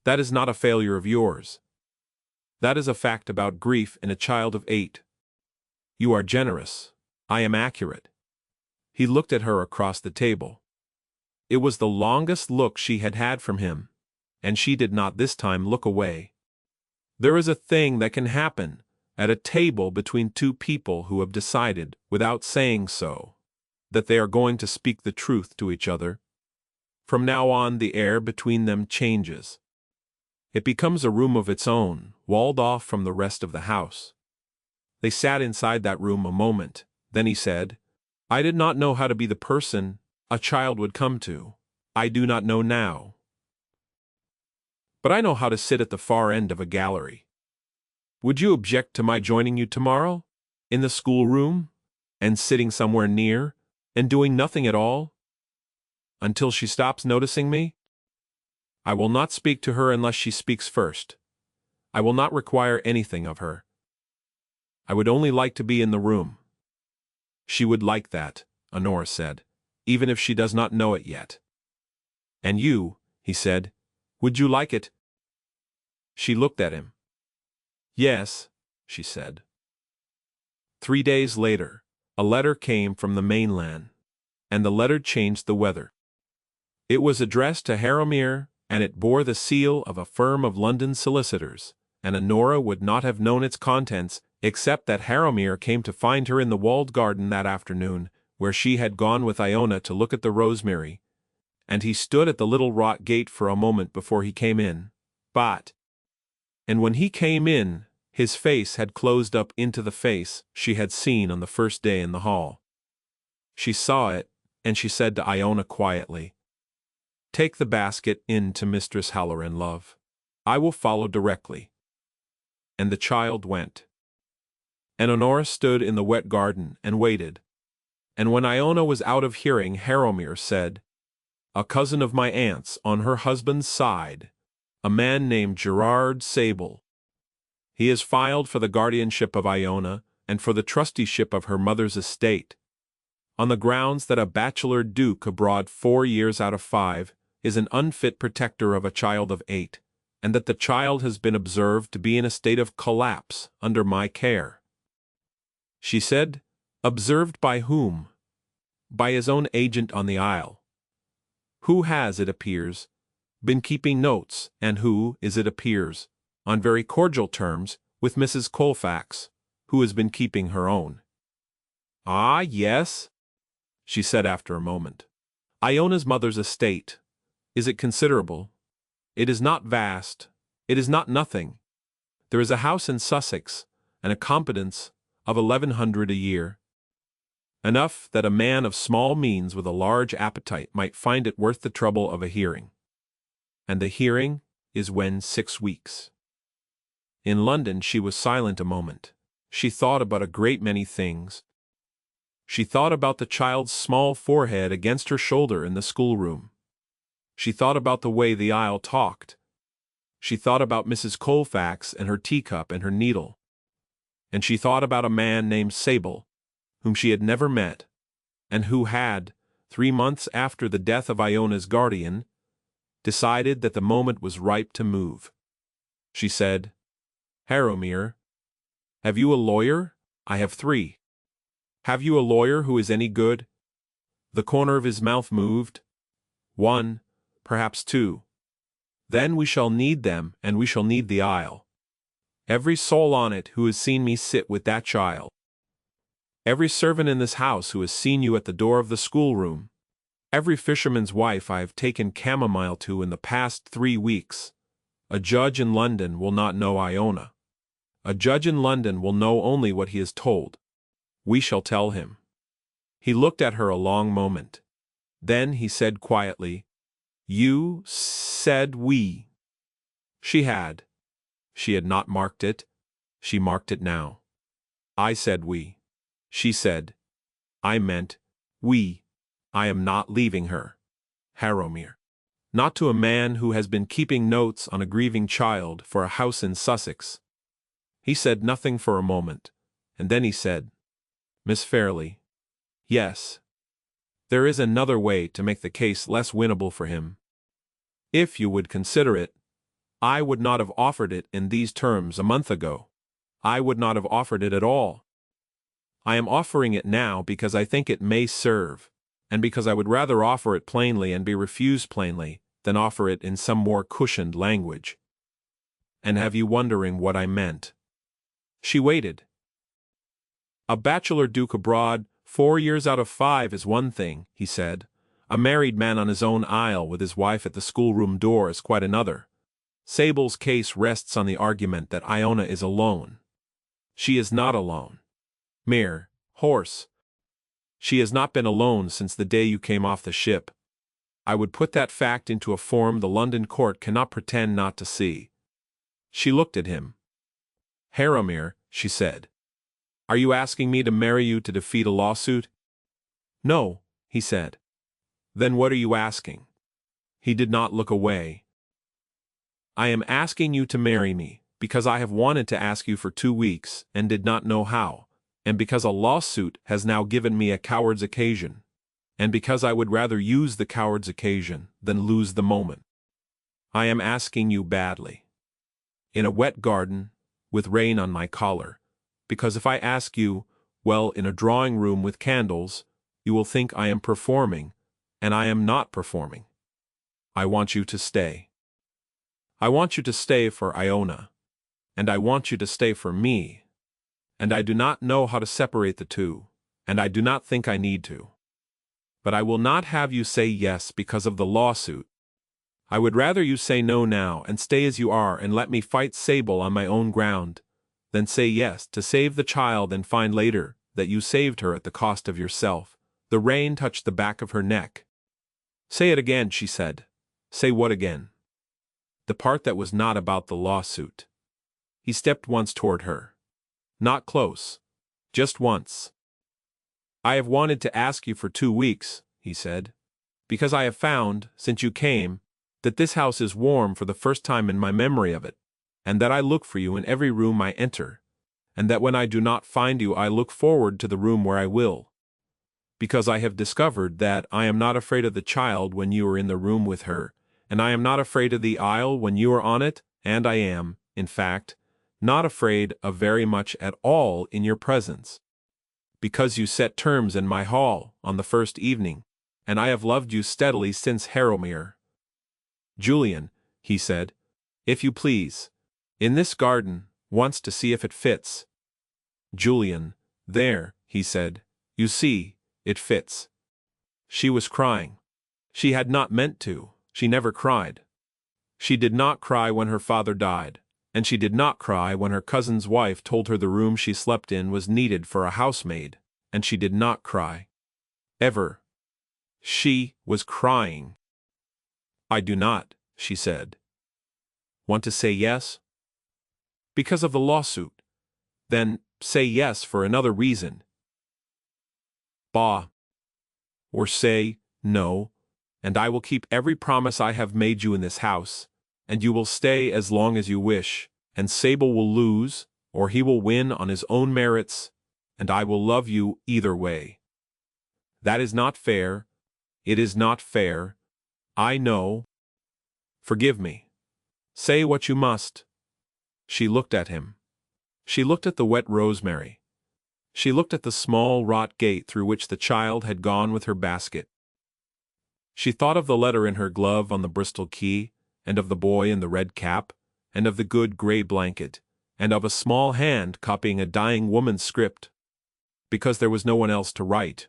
That is not a failure of yours. That is a fact about grief in a child of 8. You are generous. I am accurate. He looked at her across the table. It was the longest look she had had from him, and she did not this time look away. There is a thing that can happen at a table between two people who have decided, without saying so, that they are going to speak the truth to each other. From now on, the air between them changes. It becomes a room of its own, walled off from the rest of the house. They sat inside that room a moment. Then he said, I did not know how to be the person a child would come to. I do not know now. But I know how to sit at the far end of a gallery. Would you object to my joining you tomorrow? In the schoolroom? And sitting somewhere near? And doing nothing at all? Until she stops noticing me? I will not speak to her unless she speaks first. I will not require anything of her. I would only like to be in the room. She would like that, Honora said, even if she does not know it yet. And you, he said, would you like it? She looked at him. Yes, she said. 3 days later, a letter came from the mainland, and the letter changed the weather. It was addressed to Harrowmere, and it bore the seal of a firm of London solicitors, and Honora would not have known its contents except that Harrowmere came to find her in the walled garden that afternoon, where she had gone with Iona to look at the rosemary, and he stood at the little wrought gate for a moment before he came in. And when he came in, his face had closed up into the face she had seen on the first day in the hall. She saw it, and she said to Iona quietly, Take the basket in to Mistress Halloran, love. I will follow directly. And the child went. And Honora stood in the wet garden and waited. And when Iona was out of hearing, Harrowmere said, A cousin of my aunt's on her husband's side, a man named Gerard Sable. He has filed for the guardianship of Iona and for the trusteeship of her mother's estate, on the grounds that a bachelor duke abroad 4 years out of 5 is an unfit protector of a child of 8, and that the child has been observed to be in a state of collapse under my care. She said, Observed by whom? By his own agent on the Isle, who has, it appears, been keeping notes, and who is, it appears, on very cordial terms with Mrs. Colfax, who has been keeping her own. Ah, yes, she said after a moment. Iona's mother's estate. Is it considerable? It is not vast. It is not nothing. There is a house in Sussex, and a competence of 1,100 a year. Enough that a man of small means with a large appetite might find it worth the trouble of a hearing. And the hearing is when 6 weeks. In London she was silent a moment. She thought about a great many things. She thought about the child's small forehead against her shoulder in the schoolroom. She thought about the way the Isle talked. She thought about Mrs. Colfax and her teacup and her needle. And she thought about a man named Sable, whom she had never met, and who had, 3 months after the death of Iona's guardian, decided that the moment was ripe to move. She said, Harrowmere, have you a lawyer? I have 3. Have you a lawyer who is any good? The corner of his mouth moved. 1, perhaps 2. Then we shall need them, and we shall need the Isle. Every soul on it who has seen me sit with that child. Every servant in this house who has seen you at the door of the schoolroom. Every fisherman's wife I have taken chamomile to in the past 3 weeks. A judge in London will not know Iona. A judge in London will know only what he is told. We shall tell him. He looked at her a long moment. Then he said quietly, You said we. She had. She had not marked it. She marked it now. I said we. She said. I meant we. I am not leaving her. Harrowmere. Not to a man who has been keeping notes on a grieving child for a house in Sussex. He said nothing for a moment, and then he said, Miss Fairley. Yes. There is another way to make the case less winnable for him. If you would consider it, I would not have offered it in these terms a month ago. I would not have offered it at all. I am offering it now because I think it may serve, and because I would rather offer it plainly and be refused plainly than offer it in some more cushioned language. And have you wondering what I meant? She waited. A bachelor duke abroad, 4 years out of 5 is one thing, he said. A married man on his own isle with his wife at the schoolroom door is quite another. Sable's case rests on the argument that Iona is alone. She is not alone. Mere horse. She has not been alone since the day you came off the ship. I would put that fact into a form the London court cannot pretend not to see. She looked at him. Harrowmere, she said. Are you asking me to marry you to defeat a lawsuit? No, he said. Then what are you asking? He did not look away. I am asking you to marry me, because I have wanted to ask you for 2 weeks and did not know how, and because a lawsuit has now given me a coward's occasion, and because I would rather use the coward's occasion than lose the moment. I am asking you badly. In a wet garden, with rain on my collar, because if I ask you, well, in a drawing room with candles, you will think I am performing, and I am not performing. I want you to stay. I want you to stay for Iona, and I want you to stay for me, and I do not know how to separate the two, and I do not think I need to. But I will not have you say yes because of the lawsuit. I would rather you say no now and stay as you are and let me fight Sable on my own ground, than say yes to save the child and find later that you saved her at the cost of yourself. The rain touched the back of her neck. Say it again, she said. Say what again? The part that was not about the lawsuit. He stepped once toward her. Not close. Just once. I have wanted to ask you for 2 weeks, he said, because I have found, since you came, that this house is warm for the first time in my memory of it, and that I look for you in every room I enter, and that when I do not find you I look forward to the room where I will. Because I have discovered that I am not afraid of the child when you are in the room with her, and I am not afraid of the aisle when you are on it, and I am, in fact, not afraid of very much at all in your presence. Because you set terms in my hall on the first evening, and I have loved you steadily since Harrowmere. Julian, he said, if you please, in this garden, once to see if it fits. Julian, there, he said, you see, it fits. She was crying. She had not meant to. She never cried. She did not cry when her father died, and she did not cry when her cousin's wife told her the room she slept in was needed for a housemaid, and she did not cry. Ever. She was crying. I do not, she said. Want to say yes? Because of the lawsuit. Then, say yes for another reason. Bah. Or say, no, and I will keep every promise I have made you in this house, and you will stay as long as you wish, and Sable will lose, or he will win on his own merits, and I will love you either way. That is not fair. It is not fair. I know. Forgive me. Say what you must. She looked at him. She looked at the wet rosemary. She looked at the small wrought gate through which the child had gone with her basket. She thought of the letter in her glove on the Bristol quay, and of the boy in the red cap, and of the good grey blanket, and of a small hand copying a dying woman's script, because there was no one else to write.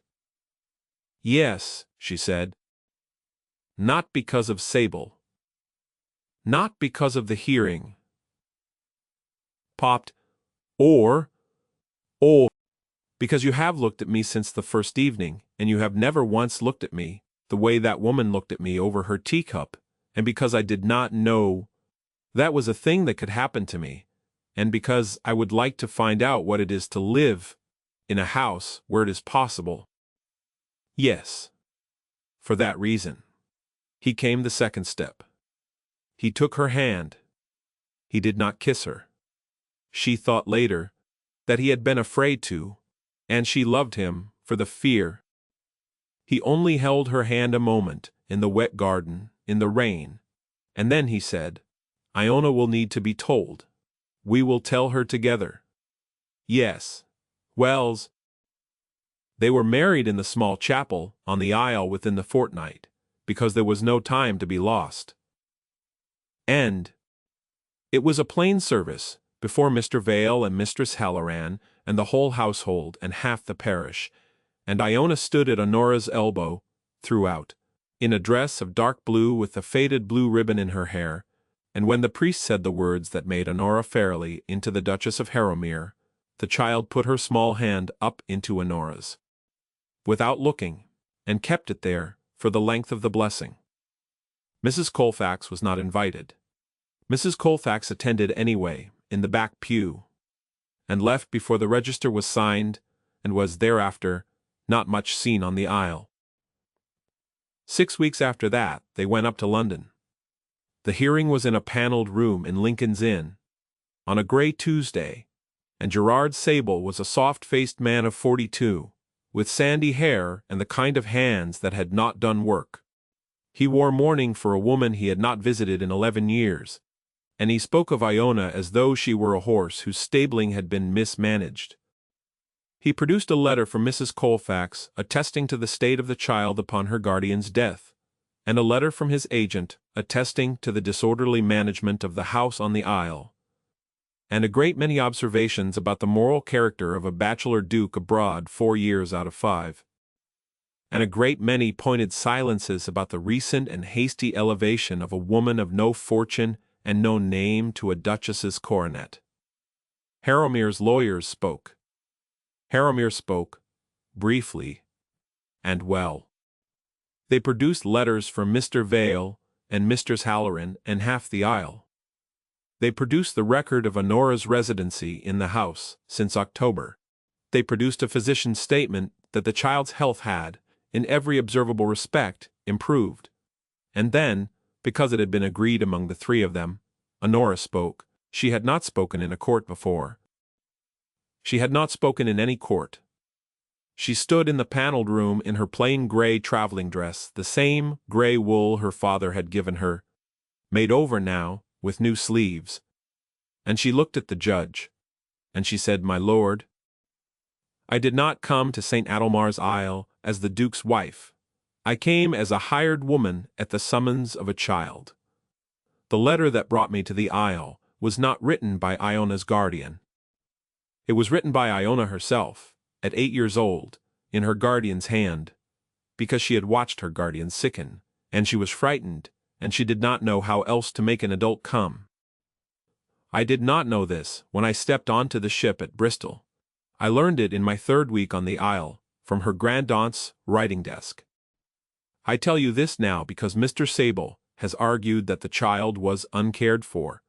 Yes, she said. Not because of Sable. Not because of the hearing. Popped. Or, because you have looked at me since the first evening, and you have never once looked at me the way that woman looked at me over her teacup, and because I did not know That was a thing that could happen to me, and because I would like to find out what it is to live in a house where it is possible. Yes. For that reason. He came the second step. He took her hand. He did not kiss her. She thought later that he had been afraid to, and she loved him for the fear. He only held her hand a moment in the wet garden, in the rain, and then he said, Iona will need to be told. We will tell her together. Yes. Wells. They were married in the small chapel on the Isle within the fortnight, because there was no time to be lost. And it was a plain service, before Mr. Vale and Mistress Halloran, and the whole household and half the parish, and Iona stood at Honora's elbow, throughout, in a dress of dark blue with a faded blue ribbon in her hair, and when the priest said the words that made Honora Fairley into the Duchess of Harrowmere, the child put her small hand up into Honora's, without looking, and kept it there for the length of the blessing. Mrs. Colfax was not invited. Mrs. Colfax attended anyway, in the back pew, and left before the register was signed, and was thereafter not much seen on the Isle. 6 weeks after that, they went up to London. The hearing was in a panelled room in Lincoln's Inn, on a grey Tuesday, and Gerard Sable was a soft-faced man of 42, with sandy hair and the kind of hands that had not done work. He wore mourning for a woman he had not visited in 11 years, and he spoke of Iona as though she were a horse whose stabling had been mismanaged. He produced a letter from Mrs. Colfax attesting to the state of the child upon her guardian's death, and a letter from his agent attesting to the disorderly management of the house on the Isle, and a great many observations about the moral character of a bachelor duke abroad 4 years out of 5, and a great many pointed silences about the recent and hasty elevation of a woman of no fortune and no name to a duchess's coronet. Harrowmere's lawyers spoke. Harrowmere spoke, briefly, and well. They produced letters from Mr. Vale and Mistress Halloran and half the Isle. They produced the record of Honora's residency in the house since October. They produced a physician's statement that the child's health had, in every observable respect, improved. And then, because it had been agreed among the three of them, Honora spoke. She had not spoken in a court before. She had not spoken in any court. She stood in the panelled room in her plain grey travelling dress, the same grey wool her father had given her, made over now, with new sleeves. And she looked at the judge, and she said, My lord, I did not come to St. Adelmar's Isle as the Duke's wife. I came as a hired woman at the summons of a child. The letter that brought me to the Isle was not written by Iona's guardian. It was written by Iona herself, at 8 years old, in her guardian's hand, because she had watched her guardian sicken, and she was frightened, and she did not know how else to make an adult come. I did not know this when I stepped onto the ship at Bristol. I learned it in my 3rd week on the Isle, from her grandaunt's writing desk. I tell you this now because Mr. Sable has argued that the child was uncared for,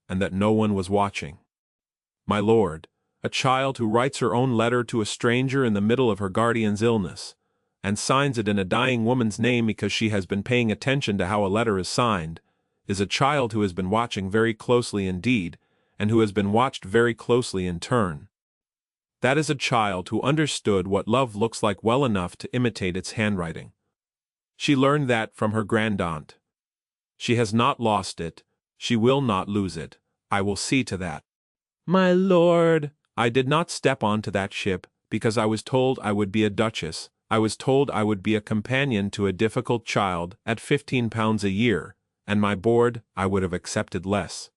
and that no one was watching. My lord, a child who writes her own letter to a stranger in the middle of her guardian's illness, and signs it in a dying woman's name because she has been paying attention to how a letter is signed, is a child who has been watching very closely indeed, and who has been watched very closely in turn. That is a child who understood what love looks like well enough to imitate its handwriting. She learned that from her grandaunt. She has not lost it, she will not lose it, I will see to that. My lord, I did not step onto that ship because I was told I would be a duchess. I was told I would be a companion to a difficult child at £15 a year, and my board I would have accepted less.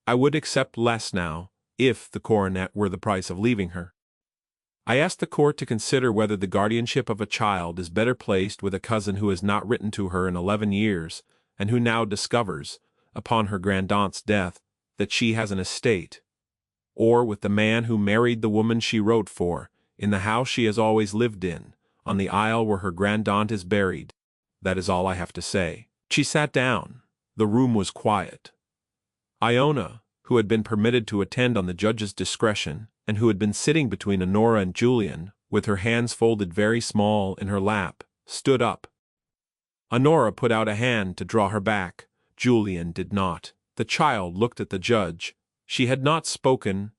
I would accept less now, if the coronet were the price of leaving her. I asked the court to consider whether the guardianship of a child is better placed with a cousin who has not written to her in 11 years, and who now discovers, upon her grandaunt's death, that she has an estate, or with the man who married the woman she wrote for, in the house she has always lived in, on the Isle where her grandaunt is buried. That is all I have to say. She sat down. The room was quiet. Iona, who had been permitted to attend on the judge's discretion, and who had been sitting between Honora and Julian, with her hands folded very small in her lap, stood up. Honora put out a hand to draw her back. Julian did not. The child looked at the judge. She had not spoken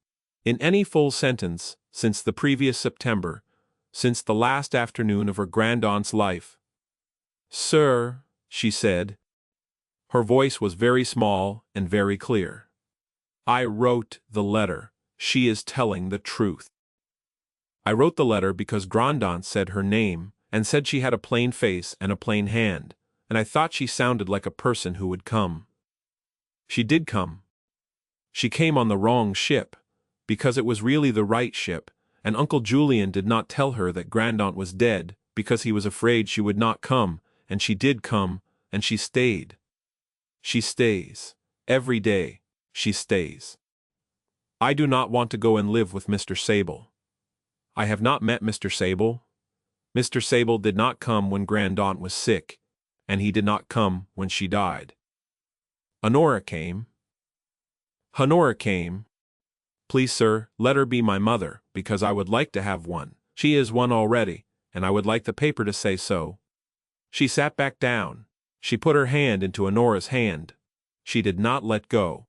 in any full sentence since the previous September, since the last afternoon of her grandaunt's life. "Sir," she said. Her voice was very small and very clear. "I wrote the letter. She is telling the truth. I wrote the letter because Grandaunt said her name, and said she had a plain face and a plain hand, and I thought she sounded like a person who would come. She did come. She came on the wrong ship, because it was really the right ship, and Uncle Julian did not tell her that Grandaunt was dead, because he was afraid she would not come, and she did come, and she stayed. She stays. Every day, she stays. I do not want to go and live with Mr. Sable. I have not met Mr. Sable. Mr. Sable did not come when Grandaunt was sick, and he did not come when she died. Honora came. Honora came. Please, sir, let her be my mother, because I would like to have one. She is one already, and I would like the paper to say so." She sat back down. She put her hand into Honora's hand. She did not let go.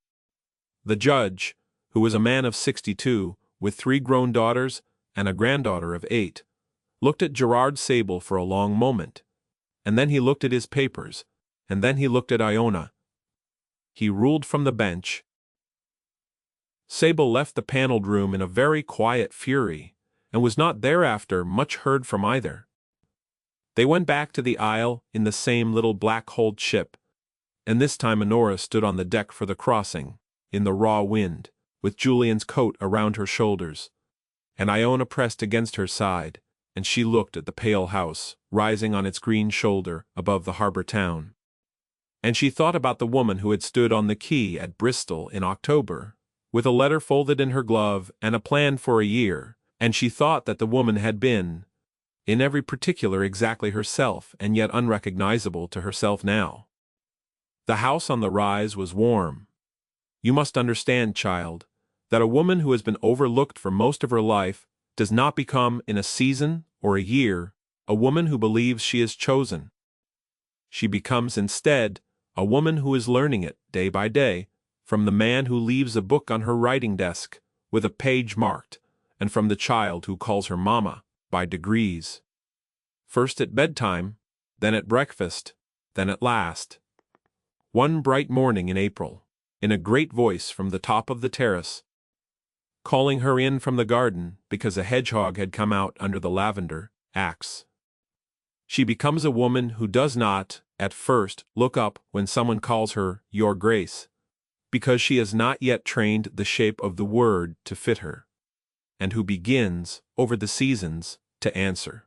The judge, who was a man of 62, with 3 grown daughters and a granddaughter of 8, looked at Gerard Sable for a long moment, and then he looked at his papers, and then he looked at Iona. He ruled from the bench. Sable left the paneled room in a very quiet fury, and was not thereafter much heard from either. They went back to the Isle in the same little black-hulled ship, and this time Honora stood on the deck for the crossing, in the raw wind, with Julian's coat around her shoulders, and Iona pressed against her side, and she looked at the pale house, rising on its green shoulder above the harbor town. And she thought about the woman who had stood on the quay at Bristol in October, with a letter folded in her glove and a plan for a year, and she thought that the woman had been, in every particular, exactly herself, and yet unrecognizable to herself now. The house on the rise was warm. You must understand, child, that a woman who has been overlooked for most of her life does not become, in a season or a year, a woman who believes she is chosen. She becomes, instead, a woman who is learning it, day by day, from the man who leaves a book on her writing desk, with a page marked, and from the child who calls her mamma, by degrees. First at bedtime, then at breakfast, then at last. One bright morning in April, in a great voice from the top of the terrace, calling her in from the garden because a hedgehog had come out under the lavender axe. She becomes a woman who does not, at first, look up when someone calls her Your Grace, because she has not yet trained the shape of the word to fit her, and who begins, over the seasons, to answer.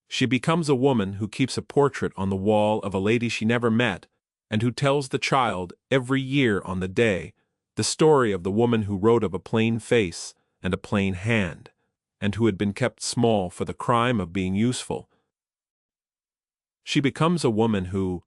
She becomes a woman who keeps a portrait on the wall of a lady she never met, and who tells the child every year on the day the story of the woman who wrote of a plain face and a plain hand, and who had been kept small for the crime of being useful. She becomes a woman who,